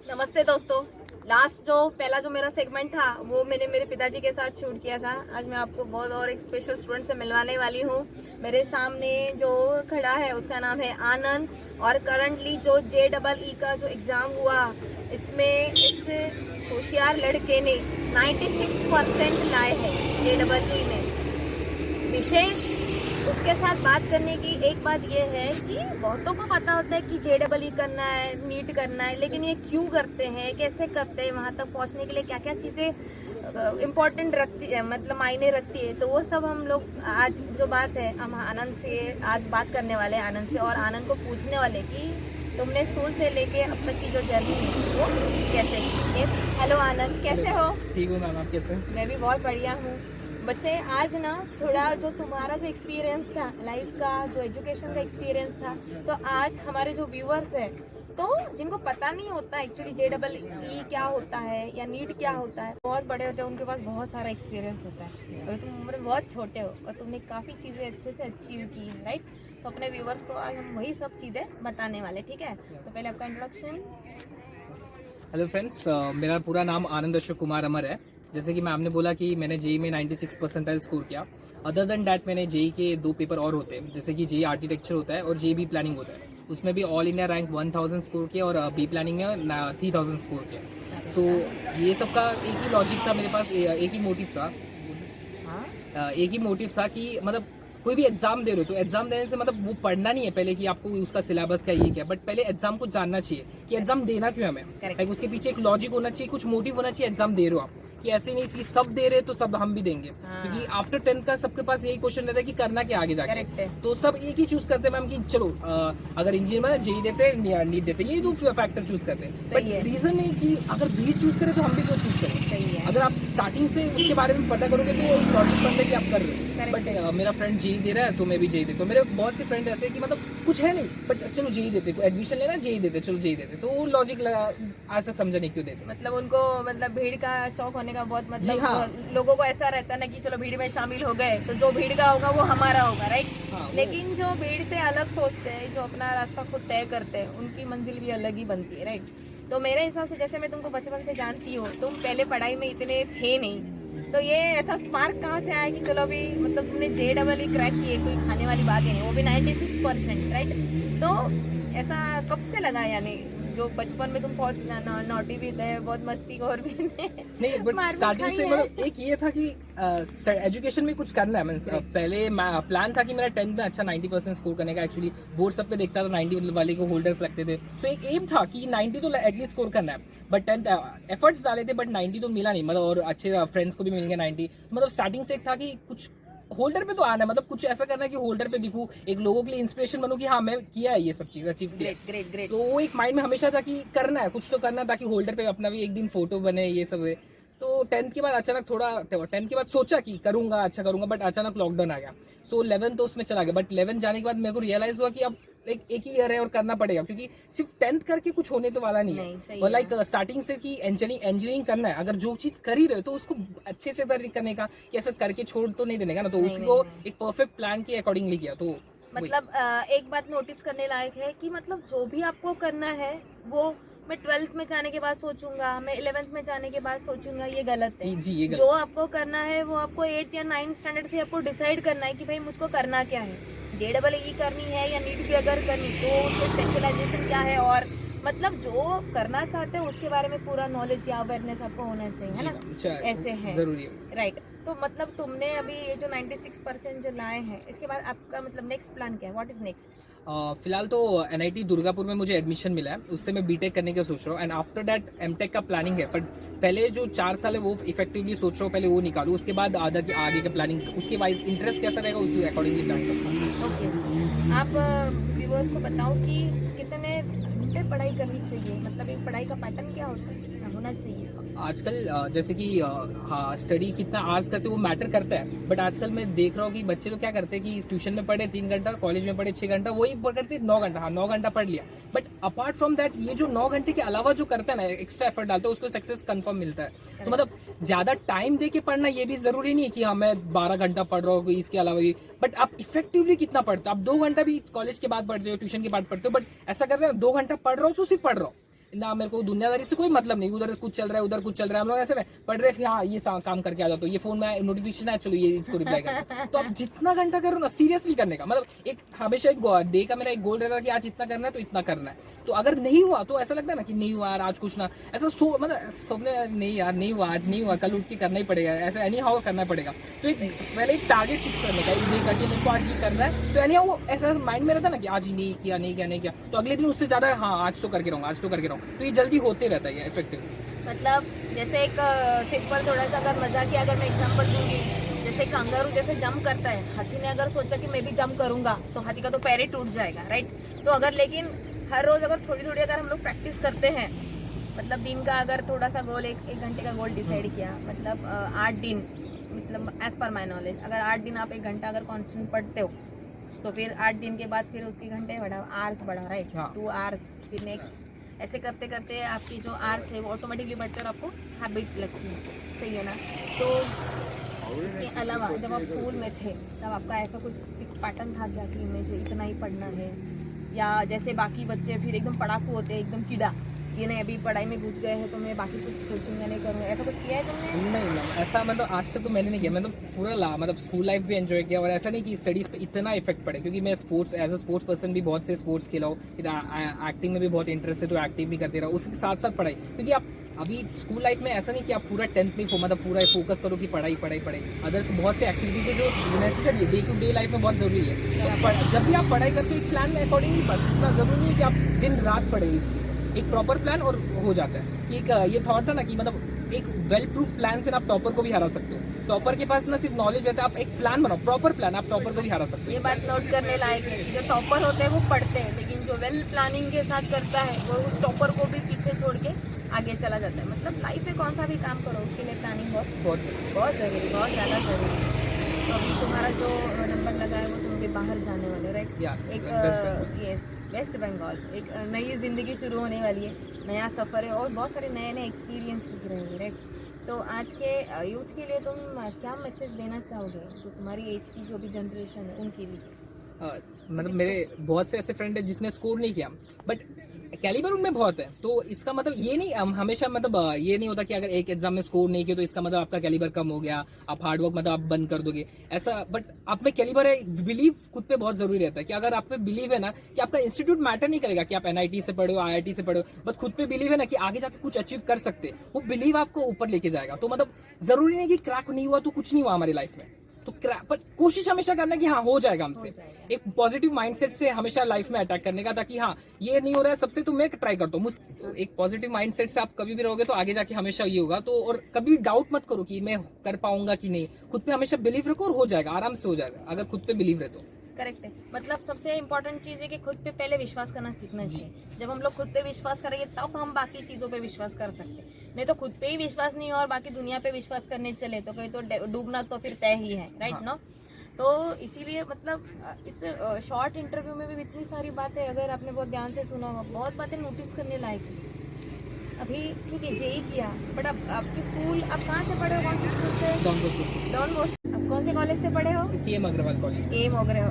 नमस्ते दोस्तों। लास्ट जो पहला जो मेरा सेगमेंट था वो मैंने मेरे पिताजी के साथ शूट किया था। आज मैं आपको बहुत और एक स्पेशल स्टूडेंट से मिलवाने वाली हूँ। मेरे सामने जो खड़ा है उसका नाम है आनंद और करंटली जो JEE का जो एग्ज़ाम हुआ इसमें इस होशियार लड़के ने 96% लाए हैं JEE में। विशेष उसके साथ बात करने की एक बात यह है कि बहुतों को पता होता है कि JEE करना है, नीट करना है, लेकिन ये क्यों करते हैं, कैसे करते हैं, वहाँ तक पहुँचने के लिए क्या क्या चीज़ें इम्पोर्टेंट रखती है, मतलब मायने रखती है। तो वो सब हम लोग आज जो बात है हम आनंद से आज बात करने वाले हैं, आनंद से, और आनंद को पूछने वाले कि तुमने स्कूल से लेके अब तक की जो जर्नी है वो कैसे की। हेलो आनंद, कैसे हो? ठीक हूँ मैम, आप कैसे? मैं भी बहुत बढ़िया हूँ। बच्चे आज ना थोड़ा जो तुम्हारा जो एक्सपीरियंस था लाइफ का, जो एजुकेशन का एक्सपीरियंस था, तो आज हमारे जो व्यूअर्स है तो जिनको पता नहीं होता एक्चुअली JEE क्या होता है या नीट क्या होता है, बहुत बड़े होते हैं उनके पास बहुत सारा एक्सपीरियंस होता है और तुम उम्र में बहुत छोटे हो और तुमने काफ़ी चीज़ें अच्छे से अचीव की है, राइट? तो अपने व्यूअर्स को आज हम वही सब चीज़ें बताने वाले, ठीक है? तो पहले आपका इंट्रोडक्शन। हेलो फ्रेंड्स, मेरा पूरा नाम आनंद अशोक कुमार अमर है। जैसे कि मैम ने बोला कि मैंने JEE में 96 परसेंटाइल स्कोर किया। अदर देन डैट मैंने JEE के 2 पेपर और होते हैं, जैसे कि JEE आर्किटेक्चर होता है और JEE प्लानिंग होता है। उसमें भी ऑल इंडिया रैंक 1000 स्कोर किया और बी प्लानिंग में 3000 स्कोर किया। सो ये सब का एक ही लॉजिक था मेरे पास, एक ही मोटिव था। एक ही मोटिव था कि मतलब कोई भी एग्जाम दे रहे हो तो एग्जाम देने से मतलब वो पढ़ना नहीं है पहले कि आपको उसका सिलेबस क्या ये क्या, बट पहले एग्जाम को जानना चाहिए कि एग्जाम देना क्यों है हमें। लाइक उसके पीछे एक लॉजिक होना चाहिए, कुछ मोटिव होना चाहिए एग्जाम दे रहे हो आप, कि ऐसे नहीं कि सब दे रहे तो सब हम भी देंगे। क्योंकि आफ्टर 10th का सबके पास यही क्वेश्चन रहता है कि करना क्या आगे जाके। तो सब एक ही चूज करते हैं मैम कि चलो अगर इंजीनियर में JEE देते हैं, नीट देते हैं, ये दो फैक्टर चूज करते हैं। बट रीजन नहीं कि अगर बीट चूज करें तो हम भी क्यों चूज करें। अगर आप स्टार्टिंग से उसके बारे में पता करोगे तो एक लॉजिक बनता है कि आप कर रहे हो। बट मेरा फ्रेंड JEE दे रहा है तो मैं भी JEE देता हूँ। मेरे बहुत से फ्रेंड ऐसे कि मतलब कुछ है नहीं बट चलो JEE देते, एडमिशन लेना JEE देते, चलो JEE देते। तो वो लॉजिक आज तक समझा नहीं क्यों देते। मतलब उनको मतलब भीड़ का शौक होने का बहुत मतलब हाँ। लोगों को ऐसा रहता है ना कि चलो भीड़ में शामिल हो गए तो जो भीड़ का होगा वो हमारा होगा, राइट? हाँ, लेकिन जो भीड़ से अलग सोचते हैं, जो अपना रास्ता खुद तय करते हैं, उनकी मंजिल भी अलग ही बनती है, राइट? तो मेरे हिसाब से जैसे मैं तुमको बचपन से जानती हूँ, तुम पहले पढ़ाई में इतने थे नहीं, तो ये ऐसा स्पार्क कहाँ से आया कि चलो अभी मतलब तुमने JEE क्रैक किए, कोई खाने वाली बात ही नहीं, वो भी 96%, राइट? तो ऐसा कब से लगा, यानी जो बचपन में तुम बहुत नॉटी भी थे, बहुत मस्तीखोर भी थे? नहीं, बट स्टार्टिंग से मतलब एक ये था कि एजुकेशन में कुछ करना है। मींस पहले प्लान था कि मेरा 10th में अच्छा 90% स्कोर करने का। एक्चुअली बोर्ड सब पे देखता था 90 वाले को होल्डर्स लगते थे, सो एक एम था कि 90 तो एटलीस्ट स्कोर करना है। बट 10th एफर्ट्स डाले थे बट 90 तो मिला नहीं, मतलब और अच्छे फ्रेंड्स को भी मिल गया 90। मतलब स्टार्टिंग से एक था कि कुछ होल्डर पे तो आना है, मतलब कुछ ऐसा करना है कि होल्डर पे दिखूं, एक लोगों के लिए इंस्पिरेशन बनूं कि हाँ मैं किया है ये सब चीज, अचीव किया। Great great. तो वो एक माइंड में हमेशा था कि करना है, कुछ तो करना, ताकि होल्डर पे अपना भी एक दिन फोटो बने, ये सब है। तो 10th के बाद अचानक थोड़ा 10th के बाद सोचा कि करूंगा, अच्छा करूंगा, बट अचानक लॉकडाउन आ गया। सो 11 तो उसमें चला गया। बट 11 जाने के बाद मेरे को रियलाइज हुआ कि अब एक ही ईयर है और करना पड़ेगा, क्योंकि सिर्फ 10th करके कुछ होने तो वाला नहीं है। और लाइक स्टार्टिंग से कि इंजीनियरिंग करना है, अगर जो चीज कर ही रहे हो तो उसको अच्छे से करने का, कि ऐसा करके छोड़ तो नहीं देने का ना। तो उसको एक परफेक्ट प्लान के अकॉर्डिंगली किया। तो मतलब एक बात नोटिस करने लायक है कि मतलब जो भी आपको करना है वो मैं 12th में जाने के बाद सोचूंगा, मैं 11th में जाने के बाद सोचूंगा, ये गलत है। जी, ये गलत। जो आपको करना है वो आपको 8th या 9th स्टैंडर्ड से आपको डिसाइड करना है कि भाई मुझको करना क्या है। JEE करनी है या नीट भी अगर करनी तो उसमें स्पेशलाइजेशन क्या है, और मतलब जो करना चाहते हैं उसके बारे में पूरा नॉलेज या अवेयरनेस आपको होना चाहिए, है ना? ऐसे है, जरूरी है, राइट? तो मतलब तुमने अभी ये जो 96% जो लाए हैं, इसके बाद आपका मतलब नेक्स्ट प्लान क्या है? What is next? फिलहाल तो NIT दुर्गापुर में मुझे एडमिशन मिला है, उससे मैं बीटेक करने का सोच रहा हूँ। एंड आफ्टर दैट MTech का प्लानिंग है, बट पहले जो 4 साल है वो इफेक्टिवली सोच रहा हूँ, पहले वो निकालूँ, उसके बाद आगे का प्लानिंग, उसके वाइज इंटरेस्ट कैसा रहेगा उसी अकॉर्डिंगली प्लान करूँगा। ओके, आप व्यूअर्स को बताओ कि कितने घंटे पढ़ाई करनी चाहिए, मतलब एक पढ़ाई का पैटर्न क्या होना चाहिए? आजकल जैसे कि हाँ, स्टडी कितना आवर्स करते हैं वो मैटर करता है। बट आजकल मैं देख रहा हूँ कि बच्चे लोग क्या करते हैं कि ट्यूशन में पढ़े 3 घंटा, कॉलेज में पढ़े 6 घंटा, वही करते 9 घंटा, हाँ 9 घंटा पढ़ लिया। बट अपार्ट फ्रॉम दैट ये जो 9 घंटे के अलावा जो करता है ना, एक्स्ट्रा एफर्ट डालता है, उसको सक्सेस कंफर्म मिलता है। तो मतलब ज्यादा टाइम दे के पढ़ना ये भी जरूरी नहीं है कि हाँ मैं 12 घंटा पढ़ रहा हूँ इसके अलावा भी। बट आप इफेक्टिवली कितना पढ़ते हो? आप 2 घंटा भी कॉलेज के बाद पढ़ते हो, ट्यूशन के बाद पढ़ते हो, बट ऐसा करते हैं 2 घंटा पढ़ रहा हूँ तो सिर्फ पढ़ रहा हूँ, ना मेरे को दुनियादारी से कोई मतलब नहीं, उधर कुछ चल रहा है उधर कुछ चल रहा है, हम लोग ऐसे पढ़ रहे फिर हाँ ये काम करके आ जाओ, तो ये फोन में नोटिफिकेशन है चलो ये इसको रिप्लाई कर। तो आप जितना घंटा करो ना सीरियसली करने का, मतलब एक हमेशा एक डे का मेरा एक गोल रहता है कि आज इतना करना है तो इतना करना है। तो अगर नहीं हुआ तो ऐसा लगता है ना कि नहीं हुआ यार आज कुछ ना, ऐसा मतलब सबने नहीं यार नहीं हुआ आज नहीं हुआ कल उठ के करना ही पड़ेगा, ऐसा एनी हाउ करना पड़ेगा। तो एक पहले एक टारगेट फिक्स करने का, एक डे का कि मेरे को आज ये करना है, तो एनी हाउ वो ऐसा माइंड में रहता है ना कि आज ही नहीं किया तो अगले दिन उससे ज्यादा हाँ आज तो करके रहूंगा आज तो करके रहूंगा, तो ये जल्दी होते रहता है इफेक्टिव। मतलब जैसे एक सिंपल थोड़ा सा अगर मजाक अगर मैं एग्जांपल दूंगी, जैसे कंगारू जैसे जंप करता है, हाथी ने अगर सोचा कि मैं भी जंप करूंगा तो हाथी का तो पैर ही टूट जाएगा, राइट। तो अगर लेकिन हर रोज अगर थोड़ी थोड़ी अगर हम लोग प्रैक्टिस करते हैं, मतलब दिन का अगर थोड़ा सा गोल एक घंटे का गोल डिसाइड किया, मतलब 8 दिन, मतलब एज पर माई नॉलेज अगर 8 दिन आप 1 घंटा अगर कॉन्स्टेंट पढ़ते हो तो फिर 8 दिन के बाद फिर उसके घंटे बढ़ा आवर्स बढ़ा, राइट, 2 आवर्स, फिर नेक्स्ट, ऐसे करते करते आपकी जो आवर्स है वो ऑटोमेटिकली बढ़ते और आपको हैबिट लगती है, सही है ना। तो इसके अलावा जब आप स्कूल में थे तब आपका ऐसा कुछ फिक्स पैटर्न था क्या कि मुझे इतना ही पढ़ना है, या जैसे बाकी बच्चे फिर एकदम पढ़ाकू होते हैं एकदम कीड़ा कि नहीं अभी पढ़ाई में घुस गए हैं तो मैं बाकी कुछ सोचूंगा नहीं करूँगा, ऐसा कुछ किया है तुमने? नहीं मैम ऐसा मतलब आज तक तो मैंने नहीं किया, मैं तो पूरा मतलब स्कूल लाइफ भी एंजॉय किया, और ऐसा नहीं कि स्टडीज पे इतना इफेक्ट पड़े, क्योंकि मैं sports as a sports person भी बहुत से स्पोर्ट्स खेला हूँ, फिर एक्टिंग में भी बहुत इंटरेस्ट है तो एक्टिंग भी करते रहा, उसके साथ साथ पढ़ाई, क्योंकि आप अभी स्कूल लाइफ में ऐसा नहीं कि आप पूरा 10th में मतलब पूरा फोकस करो कि पढ़ाई, अदर्स बहुत से एक्टिविटीज है जो necessary day to day life में बहुत जरूरी है। तो जब भी आप पढ़ाई करते हो एक प्लान में अकॉर्डिंगली, बस इतना जरूरी नहीं है कि आप दिन रात पढ़े, इसलिए एक प्रॉपर प्लान और हो जाता है कि एक ये थॉट था ना कि मतलब एक वेल प्रूफ प्लान से ना आप टॉपर को भी हरा सकते हो। टॉपर के पास ना सिर्फ नॉलेज रहता है, आप एक प्लान बनाओ प्रॉपर प्लान, आप टॉपर को भी हरा सकते हो। ये बात नोट करने लायक है कि जो टॉपर होते हैं वो पढ़ते हैं, लेकिन जो वेल प्लानिंग के साथ करता है वो उस टॉपर को भी पीछे छोड़ के आगे चला जाता है। मतलब लाइफ में कौन सा भी काम करो उसके लिए प्लानिंग बहुत जरूरी, बहुत ज़्यादा जरूरी है। तो अभी तुम्हारा जो नंबर लगा है वो तुम भी बाहर जाने वाले, राइट, एक यस वेस्ट बंगाल, एक नई ज़िंदगी शुरू होने वाली है, नया सफ़र है और बहुत सारे नए एक्सपीरियंसेस रहेंगे, राइट। तो आज के यूथ के लिए तुम क्या मैसेज देना चाहोगे, जो तुम्हारी एज की जो भी जनरेशन है उनके लिए? मतलब मेरे बहुत से ऐसे फ्रेंड है जिसने स्कोर नहीं किया बट कैलिबर उनमें बहुत है, तो इसका मतलब ये नहीं हमेशा मतलब ये नहीं होता कि अगर एक एग्जाम में स्कोर नहीं किया तो इसका मतलब आपका कैलिबर कम हो गया, आप हार्डवर्क मतलब आप बंद कर दोगे, ऐसा। बट आप में कैलिबर है, बिलीव खुद पे बहुत जरूरी रहता है कि अगर आप पे बिलीव है ना कि आपका इंस्टीट्यूट मैटर नहीं करेगा कि आप NIT से पढ़े हो IIT से पढ़े हो, बट खुद पे बिलीव है ना कि आगे जाके कुछ अचीव कर सकते, वो बिलीव आपको ऊपर लेके जाएगा। तो मतलब जरूरी नहीं कि क्रैक नहीं हुआ तो कुछ नहीं हुआ हमारी लाइफ में, तो बट कोशिश हमेशा करना कि हाँ हो जाएगा हमसे, एक पॉजिटिव माइंडसेट से हमेशा लाइफ में अटैक करने का, ताकि हाँ ये नहीं हो रहा है सबसे तो मैं ट्राई करता हूँ। तो एक पॉजिटिव माइंडसेट से आप कभी भी रहोगे तो आगे जाके हमेशा ये होगा। तो और कभी डाउट मत करो कि मैं कर पाऊंगा कि नहीं, खुद पे हमेशा बिलीव रखो और हो जाएगा, आराम से हो जाएगा अगर खुद पे बिलीव रहे तो। करेक्ट है, मतलब सबसे इम्पोर्टेंट चीज़ है कि खुद पे पहले विश्वास करना सीखना चाहिए। जब हम लोग खुद पे विश्वास करेंगे तब हम बाकी चीज़ों पे विश्वास कर सकते हैं, नहीं तो खुद पे ही विश्वास नहीं और बाकी दुनिया पे विश्वास करने चले तो कहीं तो डूबना तो फिर तय ही है, राइट नो। तो इसीलिए मतलब इस शॉर्ट इंटरव्यू में भी इतनी सारी बातें अगर आपने बहुत ध्यान से सुना होगा, बहुत बातें नोटिस करने लायक है। अभी ठीक है जेई किया, बट अब आपके स्कूल आप कहाँ से पढ़े हो, कौन से स्कूल से? Don Bosco. आप कौन से कॉलेज से पढ़े हो? KM Agarwal college.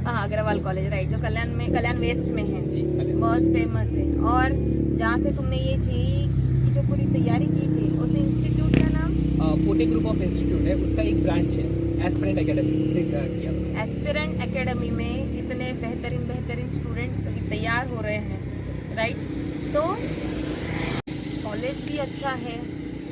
Agarwal college, right, जो कल्याण वेस्ट में है जी, बहुत फेमस है। और जहाँ से तुमने ये जेई की जो पूरी तैयारी की थी उस इंस्टीट्यूट का नाम? पोटे ग्रुप ऑफ इंस्टीट्यूट है, उसका एक ब्रांच है एस्पिरेंट एकेडमी, उससे किया। एस्पिरेंट एकेडमी में इतने बेहतरीन स्टूडेंट्स अभी तैयार हो रहे हैं, राइट। तो कॉलेज भी अच्छा है,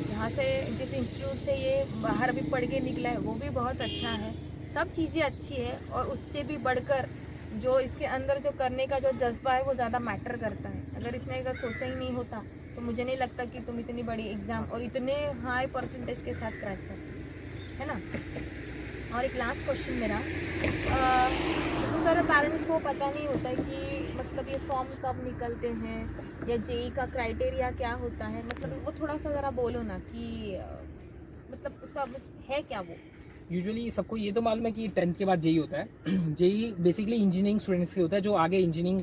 जहाँ से जिस इंस्टीट्यूट से ये बाहर अभी पढ़ के निकला है वो भी बहुत अच्छा है, सब चीज़ें अच्छी है। और उससे भी बढ़कर जो इसके अंदर जो करने का जो जज्बा है वो ज़्यादा मैटर करता है। अगर इसने अगर सोचा ही नहीं होता तो मुझे नहीं लगता कि तुम इतनी बड़ी एग्ज़ाम और इतने हाई परसेंटेज के साथ क्रैक करते, है ना। और एक लास्ट क्वेश्चन मेरा, बहुत सारे पेरेंट्स को पता नहीं होता है कि मतलब ये फॉर्म कब निकलते हैं या जेई का क्राइटेरिया क्या होता है, मतलब वो थोड़ा सा ज़रा बोलो ना कि मतलब उसका है क्या वो। यूजुअली सबको ये तो मालूम है कि 10th के बाद जेई होता है। जेई बेसिकली इंजीनियरिंग स्टूडेंट्स के लिए होता है जो आगे इंजीनियरिंग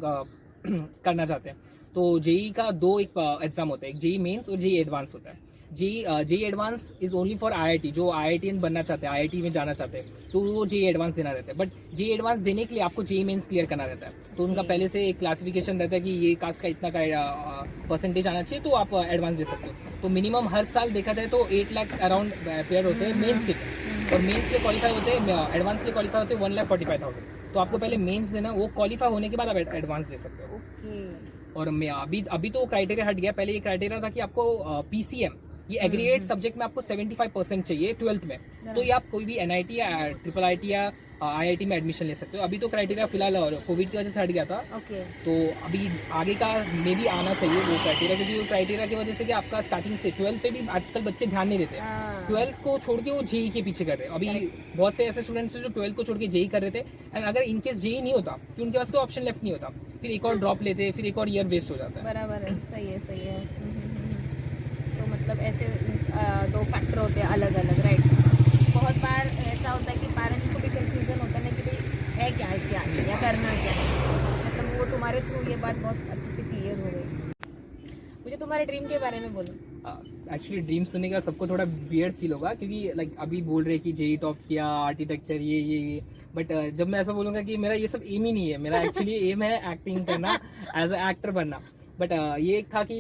करना चाहते हैं। तो जेई का 2 एक एग्जाम होता है, एक जेई मेंस और जेई एडवांस होता है। JEE advance is only for IIT, जो IITian बनना चाहते हैं, IIT में जाना चाहते हैं, तो वो जेई एडवांस देना रहता है। बट जेई एडवांस देने के लिए आपको जेई मेंस क्लियर करना रहता है, तो उनका पहले से एक क्लासिफिकेशन रहता है कि ये कास्ट का इतना का परसेंटेज आना चाहिए, तो आप एडवांस दे सकते हो। तो मिनिमम हर साल देखा जाए तो 8 लाख अराउंड पेयर होते हैं मेंस के, और मेंस के क्वालिफाई होते हैं, एडवांस के क्वालिफाई होते हैं 1,45,000। तो आपको पहले मेंस देना, वो क्वालिफाई होने के बाद आप एडवांस दे सकते हो। और मैं अभी तो क्राइटेरिया हट गया। पहले ये क्राइटेरिया था कि आपको PCM, ये एग्रीगेट सब्जेक्ट में आपको 75% चाहिए 12th में, तो ये आप कोई भी NIT या IIT या IIT में एडमिशन ले सकते हो। अभी तो क्राइटेरिया फिलहाल कोविड की वजह से हट गया था, तो अभी आगे का मे भी आना चाहिए वो क्राइटेरिया, क्योंकि वो क्राइटेरिया की वजह से कि आपका स्टार्टिंग से 12th पे भी आजकल बच्चे ध्यान नहीं देते हैं। 12th को छोड़ के वो जेई के पीछे कर रहे हैं। अभी बहुत से ऐसे स्टूडेंट्स हैं जो 12th को छोड़ के जेई कर रहे थे, एंड अगर इनकेस जेई नहीं होता फिर उनके पास कोई ऑप्शन लेफ्ट नहीं होता, फिर एक और ड्रॉप लेते, फिर एक और ईयर वेस्ट हो जाता है। बराबर है, सही है। तो मतलब ऐसे 2 फैक्टर होते हैं अलग अलग, राइट। बहुत बार ऐसा होता है कि पेरेंट्स को भी कंफ्यूजन होता है ना कि भाई है क्या इसके आगे या करना क्या है। मतलब वो तुम्हारे थ्रू ये बात बहुत अच्छे से क्लियर हो गई। मुझे तुम्हारे ड्रीम के बारे में बोलो। एक्चुअली ड्रीम सुनने का सबको थोड़ा वियर्ड फील होगा, क्योंकि लाइक अभी बोल रहे कि जेई टॉप किया, आर्किटेक्चर ये, बट जब मैं ऐसा बोलूँगा कि मेरा ये सब एम ही नहीं है। मेरा एक्चुअली एम है एक्टिंग करना, एज अ एक्टर बनना। बट ये एक था कि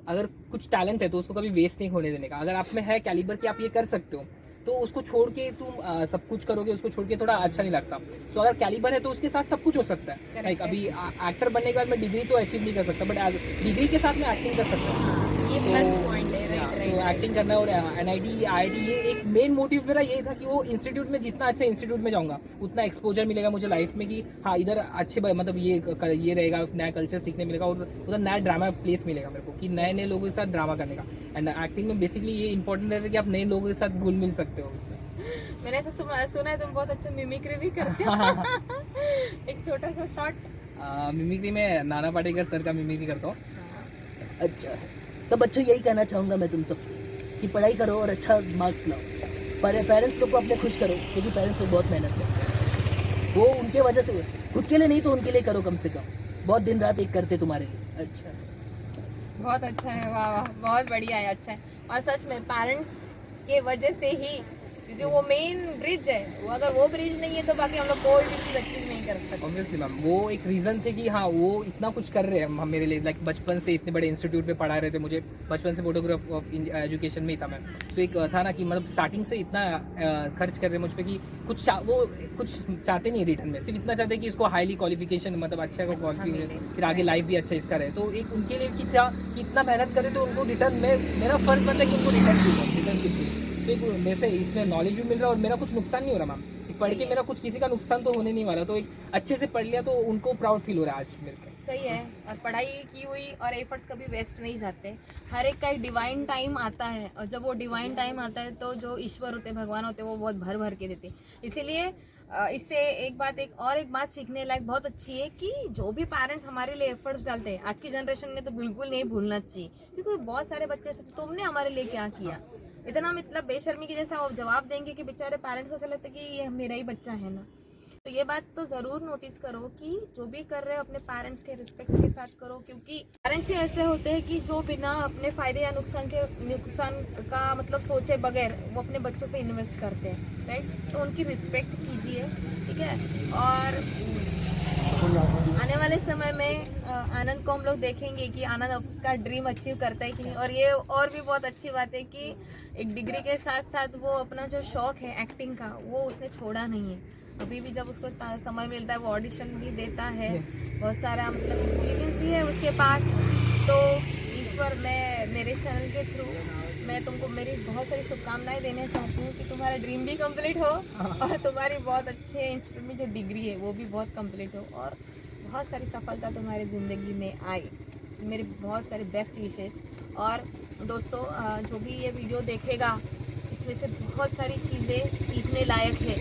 अगर कुछ टैलेंट है तो उसको कभी वेस्ट नहीं होने देने का। अगर आप में है कैलिबर कि आप ये कर सकते हो, तो उसको छोड़ के तुम सब कुछ करोगे, उसको छोड़ के थोड़ा अच्छा नहीं लगता। सो अगर कैलिबर है तो उसके साथ सब कुछ हो सकता है। लाइक अभी एक्टर बनने के बाद मैं डिग्री तो अचीव नहीं कर सकता, बट एज डिग्री के साथ मैं एक्टिंग कर सकता हूँ। ये प्लस पॉइंट है, तो एक्टिंग करना और NIT IIT, ये एक मेन मोटिव मेरा यही था कि वो इंस्टीट्यूट में जितना अच्छा इंस्टीट्यूट में जाऊंगा उतना एक्सपोजर मिलेगा मुझे लाइफ में, कि हाँ इधर अच्छे मतलब ये रहेगा, नया कल्चर सीखने मिलेगा, और उधर नया ड्रामा प्लेस मिलेगा मेरे को, कि नए नए लोगों के साथ ड्रामा करने का। एंड एक्टिंग में बेसिकली ये इंपॉर्टेंट रहता है कि आप नए लोगों के साथ घुल मिल सकते हो उसमें। मैंने ऐसा सुना है तुम बहुत अच्छा मिमिक्री भी करते हो। एक छोटा सा शॉट। मिमिक्री में नाना पाटेकर सर का मिमिक्री करता हूँ। अच्छा, तो बच्चों यही कहना चाहूँगा मैं तुम सबसे कि पढ़ाई करो और अच्छा मार्क्स लाओ। पर पेरेंट्स लोग को अपने खुश करो, क्योंकि पेरेंट्स लोग बहुत मेहनत करते हैं। वो उनके वजह से, खुद के लिए नहीं तो उनके लिए करो कम से कम। बहुत दिन रात एक करते तुम्हारे लिए। अच्छा, बहुत अच्छा है, वाह, बहुत बढ़िया है, अच्छा है। और सच में पेरेंट्स के वजह से ही, क्योंकि वो मेन ब्रिज है, वो अगर वो ब्रिज नहीं है तो बाकी हम लोग कोई भी चीज़ अचीव नहीं कर सकते। ऑब्वियसली मैम, वो एक रीज़न थे कि हाँ वो इतना कुछ कर रहे हैं मेरे लिए। लाइक बचपन से इतने बड़े इंस्टीट्यूट में पढ़ा रहे थे मुझे, बचपन से फोटोग्राफ ऑफ एजुकेशन में ही था मैं। तो एक था ना कि मतलब स्टार्टिंग से इतना खर्च कर रहे हैं मुझ पर कि वो कुछ चाहते नहीं रिटर्न में, सिर्फ इतना चाहते हैं कि इसको हाईली क्वालिफिकेशन, मतलब अच्छा क्वालिफिकेशन, फिर आगे लाइफ भी अच्छा इसका रहे। तो एक उनके लिए कि था कि इतना मेहनत करे तो उनको रिटर्न में, मेरा फर्ज बनता है कि उनको रिटर्न की। तो एक मेरे से इसमें नॉलेज भी मिल रहा है और मेरा कुछ नुकसान नहीं हो रहा मैम। पढ़ के मेरा कुछ किसी का नुकसान तो होने नहीं वाला, तो एक अच्छे से पढ़ लिया तो उनको प्राउड फील हो रहा है आज मेरे को। सही है। और पढ़ाई की हुई और एफर्ट्स कभी वेस्ट नहीं जाते। हर एक का एक डिवाइन टाइम आता है, और जब वो डिवाइन टाइम आता है तो जो ईश्वर होते हैं, भगवान होते हैं, वो बहुत भर भर के देते हैं। इसीलिए इससे एक बात सीखने लायक बहुत अच्छी है कि जो भी पेरेंट्स हमारे लिए एफर्ट्स डालते हैं, आज की जनरेशन ने तो बिल्कुल नहीं भूलना चाहिए, क्योंकि बहुत सारे बच्चे से तुमने हमारे लिए क्या किया, इतना मतलब बेशर्मी की जैसा वो जवाब देंगे कि बेचारे पेरेंट्स को ऐसा लगता है कि ये मेरा ही बच्चा है ना। तो ये बात तो ज़रूर नोटिस करो कि जो भी कर रहे हो अपने पेरेंट्स के रिस्पेक्ट के साथ करो, क्योंकि पेरेंट्स ही ऐसे होते हैं कि जो बिना अपने फ़ायदे या नुकसान का मतलब सोचे बगैर वो अपने बच्चों पे इन्वेस्ट करते हैं, राइट। तो उनकी रिस्पेक्ट कीजिए, ठीक है। और आने वाले समय में आनंद को हम लोग देखेंगे कि आनंद उसका ड्रीम अचीव करता है कि नहीं। और ये और भी बहुत अच्छी बात है कि एक डिग्री के साथ साथ वो अपना जो शौक है एक्टिंग का, वो उसने छोड़ा नहीं है। अभी भी जब उसको समय मिलता है वो ऑडिशन भी देता है, बहुत सारा मतलब एक्सपीरियंस भी है उसके पास। तो ईश्वर, मैं मेरे चैनल के थ्रू मैं तुमको मेरी बहुत सारी शुभकामनाएं देना चाहती हूँ कि तुम्हारा ड्रीम भी कंप्लीट हो और तुम्हारी बहुत अच्छे इंस्टीट्यूट में जो डिग्री है वो भी बहुत कंप्लीट हो, और बहुत सारी सफलता तुम्हारी ज़िंदगी में आए। मेरे बहुत सारे बेस्ट विशेष। और दोस्तों, जो भी ये वीडियो देखेगा इसमें से बहुत सारी चीज़ें सीखने लायक है।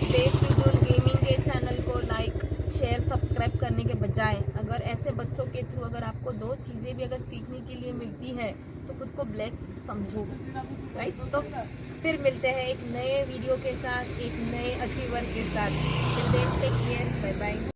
बेफिजूल गेमिंग के चैनल को लाइक, शेयर, सब्सक्राइब करने के बजाय अगर ऐसे बच्चों के थ्रू अगर आपको 2 चीज़ें भी अगर सीखने के लिए मिलती है तो खुद को ब्लेस समझो, राइट। तो फिर मिलते हैं एक नए वीडियो के साथ, एक नए अचीवर के साथ। Till then take care, bye bye.